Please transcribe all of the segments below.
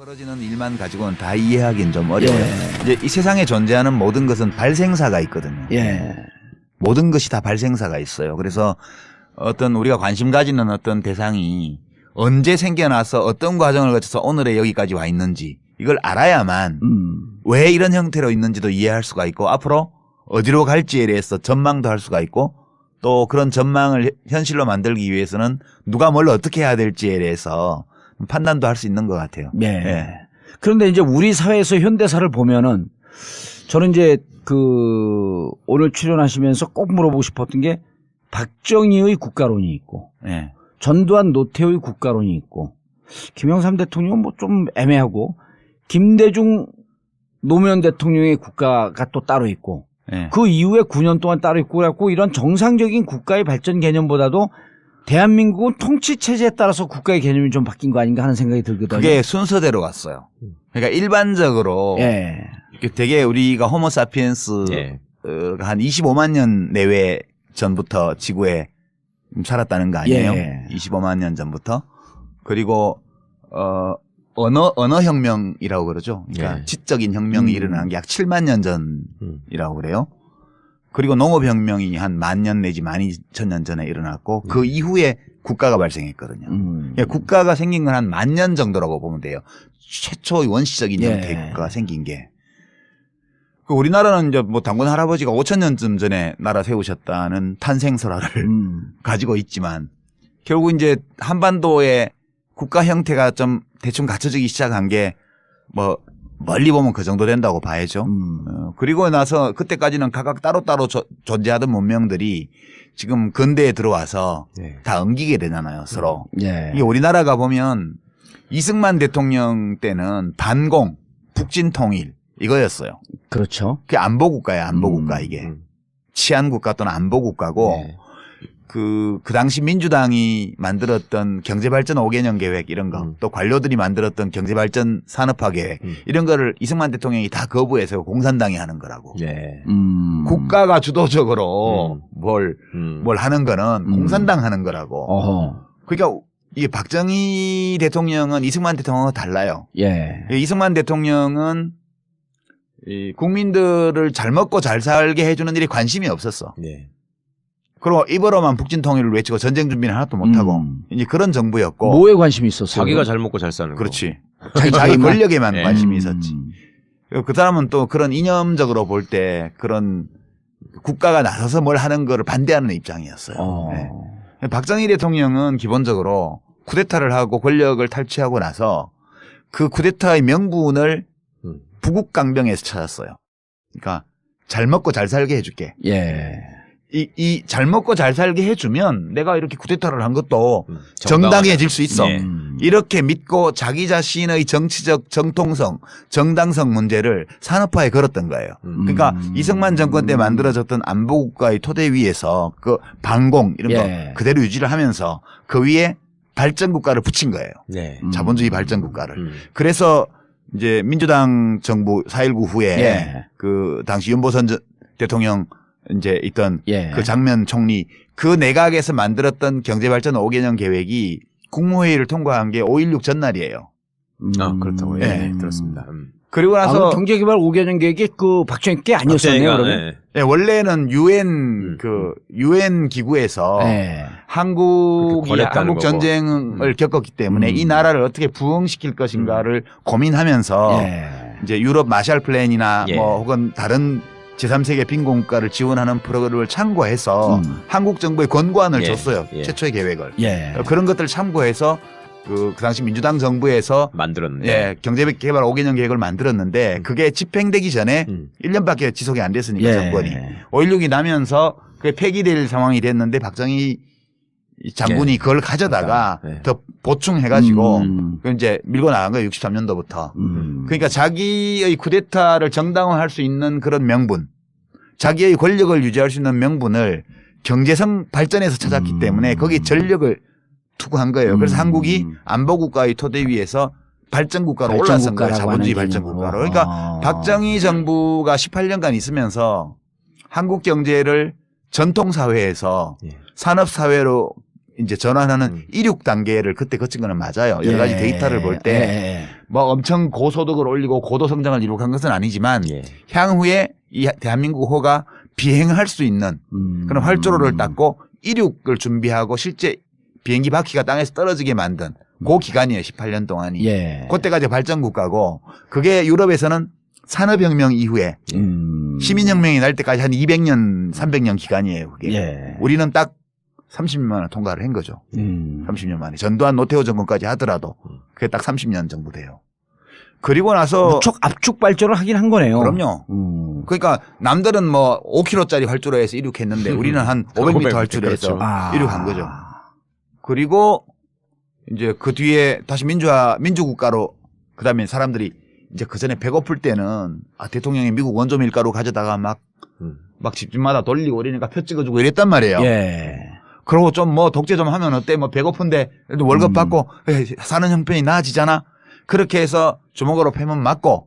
벌어지는 일만 가지고는 다 이해하기는 좀 어려워요. 이제 이 세상에 존재하는 모든 것은 발생사가 있거든요. 모든 것이 다 발생사가 있어요. 그래서 어떤 우리가 관심 가지는 어떤 대상이 언제 생겨나서 어떤 과정을 거쳐서 오늘의 여기까지 와 있는지 이걸 알아야만 왜 이런 형태로 있는지도 이해할 수가 있고 앞으로 어디로 갈지에 대해서 전망도 할 수가 있고 또 그런 전망을 현실로 만들기 위해서는 누가 뭘 어떻게 해야 될지에 대해서 판단도 할 수 있는 것 같아요. 네. 예. 그런데 이제 우리 사회에서 현대사를 보면은 저는 이제 오늘 출연하시면서 꼭 물어보고 싶었던 게 박정희의 국가론이 있고 예. 전두환 노태우의 국가론이 있고 김영삼 대통령은 뭐 좀 애매하고 김대중 노무현 대통령의 국가가 또 따로 있고 예. 그 이후에 9년 동안 따로 있고 그래갖고 이런 정상적인 국가의 발전 개념보다도 대한민국은 통치 체제에 따라서 국가의 개념이 좀 바뀐 거 아닌가 하는 생각이 들거든요. 그게 순서대로 갔어요. 그러니까 일반적으로 되게 우리가 호모사피엔스 한 25만 년 내외 전부터 지구에 살았다는 거 아니에요? 25만 년 전부터. 그리고 언어 혁명이라고 그러죠. 그러니까 지적인 혁명이 일어난 게 약 7만 년 전이라고 그래요. 그리고 농업혁명이 한 10,000년 내지 12,000년 전에 일어났고 그 이후에 국가가 발생했거든요. 그러니까 국가가 생긴 건 한 10,000년 정도라고 보면 돼요. 최초의 원시적인 형태의 국가가 생긴 게. 우리나라는 이제 뭐 단군 할아버지가 5,000년쯤 전에 나라 세우셨다는 탄생설화를 가지고 있지만 결국 이제 한반도의 국가 형태가 좀 대충 갖춰지기 시작한 게 뭐 멀리 보면 그 정도 된다고 봐야죠. 그리고 나서 그때까지는 각각 따로따로 존재하던 문명들이 지금 근대에 들어와서 다 엉기게 되잖아요, 서로. 이게 우리나라가 보면 이승만 대통령 때는 반공, 북진통일 이거였어요. 그렇죠. 그게 안보국가예요, 안보국가 이게. 치안국가 또는 안보국가고 그 당시 민주당이 만들었던 경제발전 5개년 계획 이런 거 또 관료들이 만들었던 경제발전 산업화 계획 이런 거를 이승만 대통령이 다 거부해서 공산당이 하는 거라고. 국가가 주도적으로 뭘 하는 거는 공산당 하는 거라고. 그러니까 이게 박정희 대통령은 이승만 대통령과 달라요. 이승만 대통령은 이 국민들을 잘 먹고 잘 살게 해주는 일에 관심이 없었어. 그리고 입으로만 북진 통일을 외치고 전쟁 준비는 하나도 못하고 이제 그런 정부였고. 뭐에 관심이 있었어요? 자기가 잘 먹고 잘 사는 거. 그렇지. 자기 권력에만 관심이 있었지. 그 사람은 또 그런 이념적으로 볼 때 그런 국가가 나서서 뭘 하는 거를 반대하는 입장이었어요. 박정희 대통령은 기본적으로 쿠데타를 하고 권력을 탈취하고 나서 그 쿠데타의 명분을 부국강병에서 찾았어요. 그러니까 잘 먹고 잘 살게 해줄게. 이 잘 먹고 잘 살게 해주면 내가 이렇게 쿠데타를 한 것도 정당해질 수 있어. 이렇게 믿고 자기 자신의 정치적 정통성, 정당성 문제를 산업화에 걸었던 거예요. 그러니까 이승만 정권 때 만들어졌던 안보국가의 토대 위에서 그 반공 이런 거 그대로 유지를 하면서 그 위에 발전국가를 붙인 거예요. 자본주의 발전국가를. 그래서 이제 민주당 정부 4.19 후에 그 당시 윤보선 대통령 이제 있던 그 장면 총리 그 내각에서 만들었던 경제발전 5개년 계획이 국무회의를 통과한 게 5.16 전날이에요. 그렇다고. 들었습니다. 그리고 나서 경제개발 5개년 계획이 그 박정희 게 아니었었네요. 그러면. 원래는 UN 기구에서 한국 전쟁을 겪었기 때문에 이 나라를 어떻게 부흥시킬 것인가를 고민하면서 이제 유럽 마샬 플랜이나 뭐 혹은 다른 제3세계 빈곤국가를 지원하는 프로그램을 참고해서 한국 정부에 권고안을 줬어요. 최초의 계획을. 그런 것들을 참고해서 그 당시 민주당 정부에서 만들었는데 경제개발 5개년 계획을 만들었는데 그게 집행되기 전에 1년밖에 지속이 안 됐으니까 정권이 5.16이 나면서 그게 폐기될 상황이 됐는데 박정희 장군이 그걸 가져다가 더 보충해가지고 이제 밀고 나간 거예요. 63년도부터. 그러니까 자기의 쿠데타를 정당화할 수 있는 그런 명분, 자기의 권력을 유지할 수 있는 명분을 경제성 발전에서 찾았기 때문에 거기에 전력을 투구한 거예요. 그래서 한국이 안보국가의 토대 위에서 발전국가로 올라선 거예요. 자본주의 발전국가로. 그러니까 박정희 정부가 18년간 있으면서 한국 경제를 전통사회에서 산업사회로 이제 전환하는 이륙 단계를 그때 거친 거는 맞아요. 여러 가지 데이터를 볼 때 뭐 엄청 고소득을 올리고 고도 성장을 이룩한 것은 아니지만 향후에 이 대한민국 호가 비행할 수 있는 그런 활주로를 닦고 이륙을 준비하고 실제 비행기 바퀴가 땅에서 떨어지게 만든 그 기간이에요. 18년 동안이. 그때까지 발전 국가고 그게 유럽에서는 산업혁명 이후에 시민혁명이 날 때까지 한 200년, 300년 기간이에요. 그게. 우리는 딱 30년 만에 통과를 한 거죠. 30년 만에. 전두환 노태우 정권까지 하더라도 그게 딱 30년 정도 돼요. 그리고 나서 무척 압축 발전을 하긴 한 거네요. 그럼요. 그러니까 남들은 뭐 5km짜리 활주로에서 이륙했는데 우리는 한 500m 활주로에서 그렇죠. 이륙한 거죠. 그리고 이제 그 뒤에 다시 민주국가로 그다음에 사람들이 이제 그 전에 배고플 때는 대통령이 미국 원조 밀가루 가져다가 막 집집마다 돌리고 이러니까 표 찍어주고 이랬단 말이에요. 그러고 좀 뭐 독재 좀 하면 어때? 뭐 배고픈데 그래도 월급 받고 사는 형편이 나아지잖아. 그렇게 해서 주먹으로 패면 맞고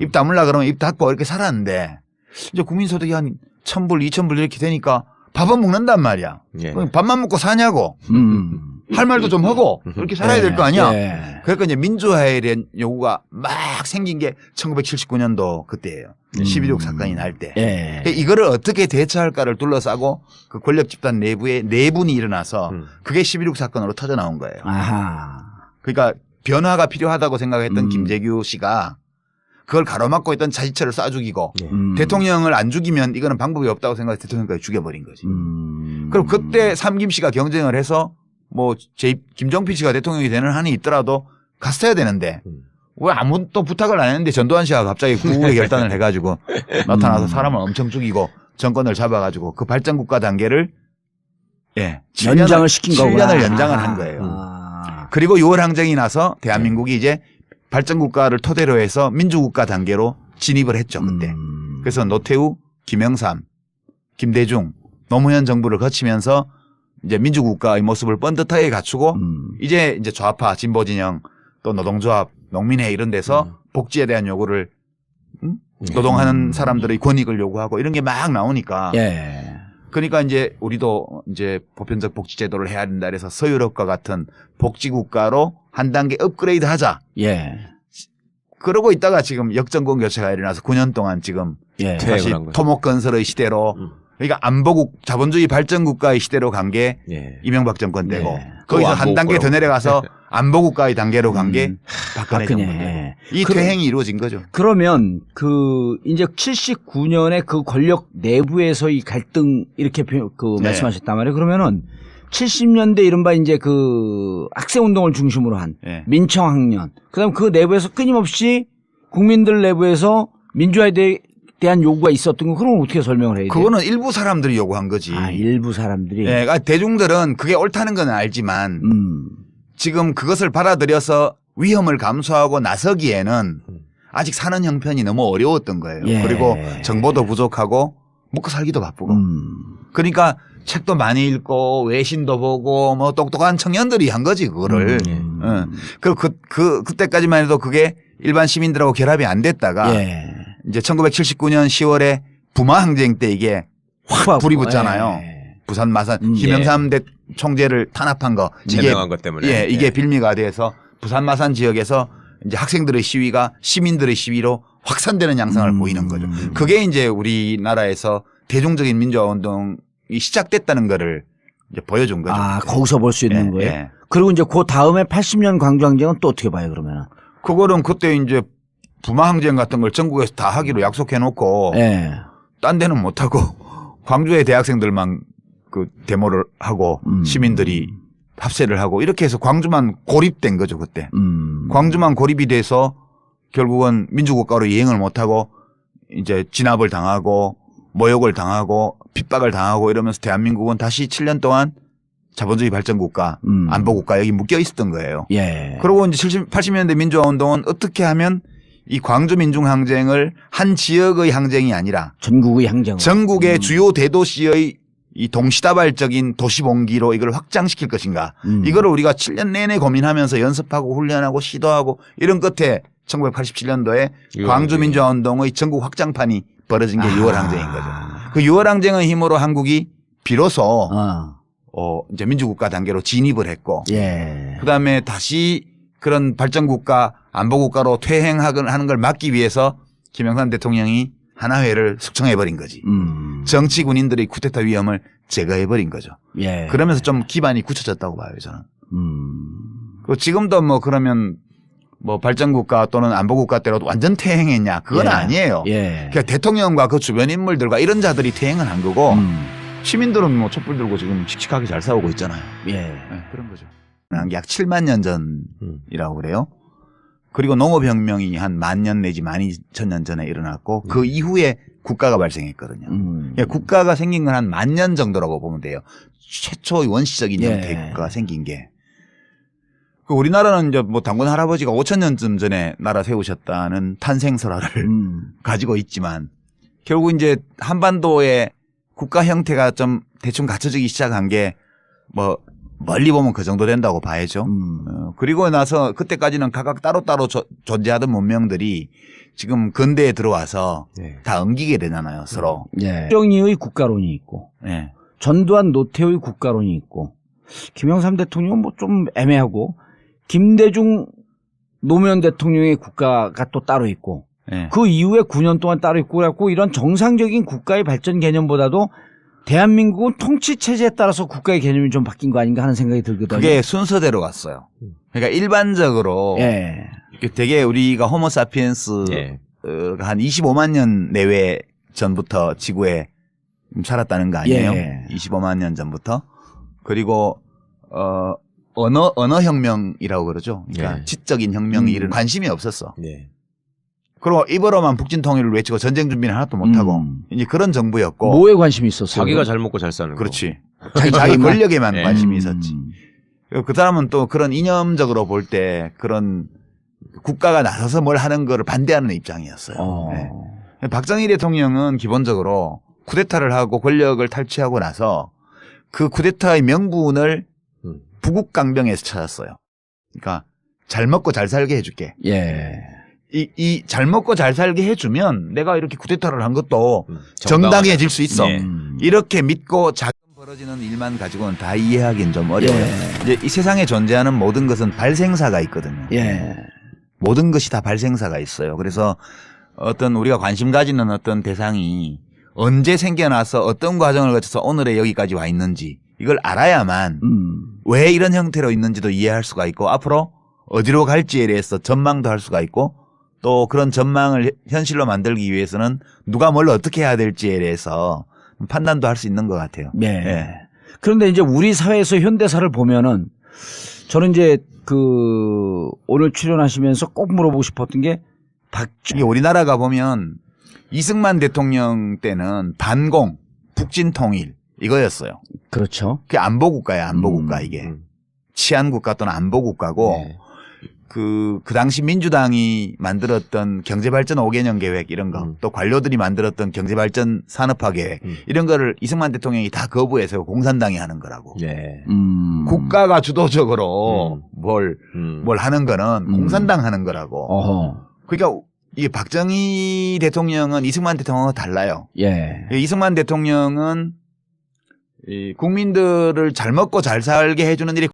입 다물라 그러면 입 닫고 이렇게 살았는데 이제 국민소득이 한 1,000불, 2,000불 이렇게 되니까 밥은 먹는단 말이야. 밥만 먹고 사냐고. 할 말도 좀 하고 그렇게 살아야 될 거 아니야. 그러니까 이제 민주화에 대한 요구가 막 생긴 게 1979년도 그때예요. 12.6 사건이 날 때. 이거를 어떻게 대처할까를 둘러싸고 그 권력 집단 내부에 내분이 일어나서 그게 12.6 사건으로 터져 나온 거예요. 그러니까 변화가 필요하다고 생각했던 김재규 씨가 그걸 가로막고 있던 자치처를 쏴 죽이고 대통령을 안 죽이면 이거는 방법이 없다고 생각해서 대통령까지 죽여버린 거지. 그럼 그때 삼김 씨가 경쟁을 해서 뭐 김정필 씨가 대통령이 되는 한이 있더라도 갔어야 되는데 왜 아무도 부탁을 안 했는데 전두환 씨가 갑자기 구국의 결단을 해가지고 나타나서 사람을 엄청 죽이고 정권을 잡아가지고 그 발전국가 단계를 연장을 시킨 거구나. 7년을 연장을 한 거예요. 그리고 6월 항쟁이 나서 대한민국이 이제 발전국가를 토대로 해서 민주국가 단계로 진입을 했죠. 그때. 그래서 노태우, 김영삼, 김대중, 노무현 정부를 거치면서 이제 민주국가의 모습을 뻔듯하게 갖추고 이제 좌파, 진보진영 또 노동조합, 농민회 이런 데서 복지에 대한 요구를 노동하는 사람들의 권익을 요구하고 이런 게 막 나오니까. 그러니까 이제 우리도 이제 보편적 복지 제도를 해야 된다 그래서 서유럽과 같은 복지국가로 한 단계 업그레이드 하자. 그러고 있다가 지금 역정권 교체가 일어나서 9년 동안 지금 다시 토목건설의 시대로 그러니까 안보국 자본주의 발전국가의 시대로 간 게 이명박 정권 때고 거기서 한 단계 더 내려가서 안보국가의 단계로 간 게 박근혜 정권. 이 퇴행이 이루어진 거죠. 그러면 그 이제 79년에 그 권력 내부에서의 갈등 이렇게 말씀하셨단 말이에요. 그러면은 70년대 이른바 이제 그 학생운동을 중심으로 한 민청학년 그다음 그 내부에서 끊임없이 국민들 내부에서 민주화에 대한 요구가 있었던 거 그럼 어떻게 설명을 해야 돼요? 그거는 일부 사람들이 요구한 거지. 일부 사람들이. 그러니까 대중들은 그게 옳다는 건 알지만 지금 그것을 받아들여서 위험을 감수하고 나서기에는 아직 사는 형편이 너무 어려웠던 거예요. 그리고 정보도 부족하고 먹고 살기도 바쁘고. 그러니까 책도 많이 읽고 외신도 보고 뭐 똑똑한 청년들이 한 거지 그거를. 그때까지만 해도 그게 일반 시민들하고 결합이 안 됐다가 이제 1979년 10월에 부마항쟁 때 이게 확 불이 붙잖아요. 부산 마산 김영삼 총재를 탄압한 거 제명한 것 때문에 이게 빌미가 돼서 부산 마산 지역에서 이제 학생들의 시위가 시민들의 시위로 확산되는 양상을 보이는 거죠. 그게 이제 우리나라에서 대중적인 민주화 운동이 시작됐다는 거를 이제 보여준 거죠. 거기서 볼 수 있는 거예요. 그리고 이제 그 다음에 80년 광주항쟁은 또 어떻게 봐요 그러면? 그거는 그때 이제 부마항쟁 같은 걸 전국에서 다 하기로 약속해 놓고 딴 데는 못 하고 광주의 대학생들만 그 데모를 하고 시민들이 합세를 하고 이렇게 해서 광주만 고립된 거죠 그때. 광주만 고립이 돼서 결국은 민주국가로 이행을 못 하고 이제 진압을 당하고 모욕을 당하고 핍박을 당하고 이러면서 대한민국은 다시 7년 동안 자본주의 발전국가, 안보국가 여기 묶여 있었던 거예요. 그리고 이제 80년대 민주화 운동은 어떻게 하면 이 광주 민중항쟁을 한 지역의 항쟁이 아니라 전국의 항쟁, 전국의 주요 대도시의 이 동시다발적인 도시봉기로 이걸 확장시킬 것인가. 이거를 우리가 7년 내내 고민하면서 연습하고 훈련하고 시도하고 이런 끝에 1987년도에 광주 민주화 운동의 전국 확장판이 벌어진 게 6월 항쟁인 거죠. 그 6월 항쟁의 힘으로 한국이 비로소 이제 민주국가 단계로 진입을 했고, 예. 그 다음에 다시 그런 발전국가, 안보국가로 퇴행하는 걸 막기 위해서 김영삼 대통령이 하나회를 숙청해버린 거지. 정치 군인들의 쿠데타 위험을 제거해버린 거죠. 예. 그러면서 좀 기반이 굳혀졌다고 봐요, 저는. 그 지금도 뭐 그러면 뭐 발전국가 또는 안보국가 때로 완전 퇴행했냐? 그건 예. 아니에요. 예. 그러니까 대통령과 그 주변 인물들과 이런 자들이 퇴행을 한 거고 시민들은 뭐 촛불 들고 지금 씩씩하게 잘 싸우고 있잖아요. 예. 네, 그런 거죠. 약 7만 년 전이라고 그래요. 그리고 농업혁명이 한 10,000년 내지 12,000년 전에 일어났고 그 이후에 국가가 발생했거든요. 그러니까 국가가 생긴 건 한 10,000년 정도라고 보면 돼요. 최초 원시적인 형태의 예. 국가가 생긴 게. 그 우리나라는 이제 뭐 당군 할아버지가 5,000년쯤 전에 나라 세우셨다는 탄생설화를 가지고 있지만 결국 이제 한반도의 국가 형태가 좀 대충 갖춰지기 시작한 게 뭐 멀리 보면 그 정도 된다고 봐야죠. 그리고 나서 그때까지는 각각 따로따로 존재하던 문명들이 지금 근대에 들어와서 네. 다 엉기게 되잖아요, 서로. 예. 정의의 국가론이 있고 네. 전두환 노태우의 국가론이 있고 김영삼 대통령은 뭐 좀 애매하고 김대중 노무현 대통령의 국가가 또 따로 있고 네. 그 이후에 9년 동안 따로 있고 그래갖고 이런 정상적인 국가의 발전 개념보다도 대한민국은 통치 체제에 따라서 국가의 개념이 좀 바뀐 거 아닌가 하는 생각이 들거든요. 그게 순서대로 갔어요. 그러니까 일반적으로 예. 되게 우리가 호모사피엔스 예. 한 25만 년 내외 전부터 지구에 살았다는 거 아니에요? 예. 25만 년 전부터. 그리고 언어혁명이라고 그러죠. 그러니까 예. 지적인 혁명이 이런 관심이 없었어. 네. 그리고 입으로만 북진 통일을 외치고 전쟁 준비는 하나도 못하고 이제 그런 정부였고. 뭐에 관심이 있었어요? 자기가 잘 먹고 잘 사는 거. 그렇지. 자기 권력에만 예. 관심이 있었지. 그 사람은 또 그런 이념적으로 볼 때 그런 국가가 나서서 뭘 하는 거를 반대하는 입장이었어요. 네. 박정희 대통령은 기본적으로 쿠데타를 하고 권력을 탈취하고 나서 그 쿠데타의 명분을 부국 강병에서 찾았어요. 그러니까 잘 먹고 잘 살게 해줄게. 예. 이 잘 먹고 잘 살게 해주면 내가 이렇게 쿠데타를 한 것도 정당하다. 정당해질 수 있어. 예. 이렇게 믿고 자금 벌어지는 일만 가지고는 다 이해하기는 좀 어려워요. 예. 이제 이 세상에 존재하는 모든 것은 발생사가 있거든요. 예. 모든 것이 다 발생사가 있어요. 그래서 어떤 우리가 관심 가지는 어떤 대상이 언제 생겨나서 어떤 과정을 거쳐서 오늘에 여기까지 와 있는지 이걸 알아야만 왜 이런 형태로 있는지도 이해할 수가 있고 앞으로 어디로 갈지에 대해서 전망도 할 수가 있고 또 그런 전망을 현실로 만들기 위해서는 누가 뭘 어떻게 해야 될지에 대해서 판단도 할 수 있는 것 같아요. 예. 예. 그런데 이제 우리 사회에서 현대사를 보면은 저는 이제 그 오늘 출연하시면서 꼭 물어보고 싶었던 게 이게 우리나라가 보면 이승만 대통령 때는 반공, 북진 통일 이거였어요. 그렇죠. 그게 안보국가야, 안보국가 이게. 치안국가 또는 안보국가고 네. 그 당시 민주당이 만들었던 경제발전 5개년 계획 이런 거 또 관료들이 만들었던 경제발전 산업화 계획 이런 거를 이승만 대통령이 다 거부해서 공산당이 하는 거라고. 네. 국가가 주도적으로 뭘 하는 거는 공산당 하는 거라고. 어허. 그러니까 이 박정희 대통령은 이승만 대통령과 달라요. 예. 이승만 대통령은 이 국민들을 잘 먹고 잘 살게 해주는 일이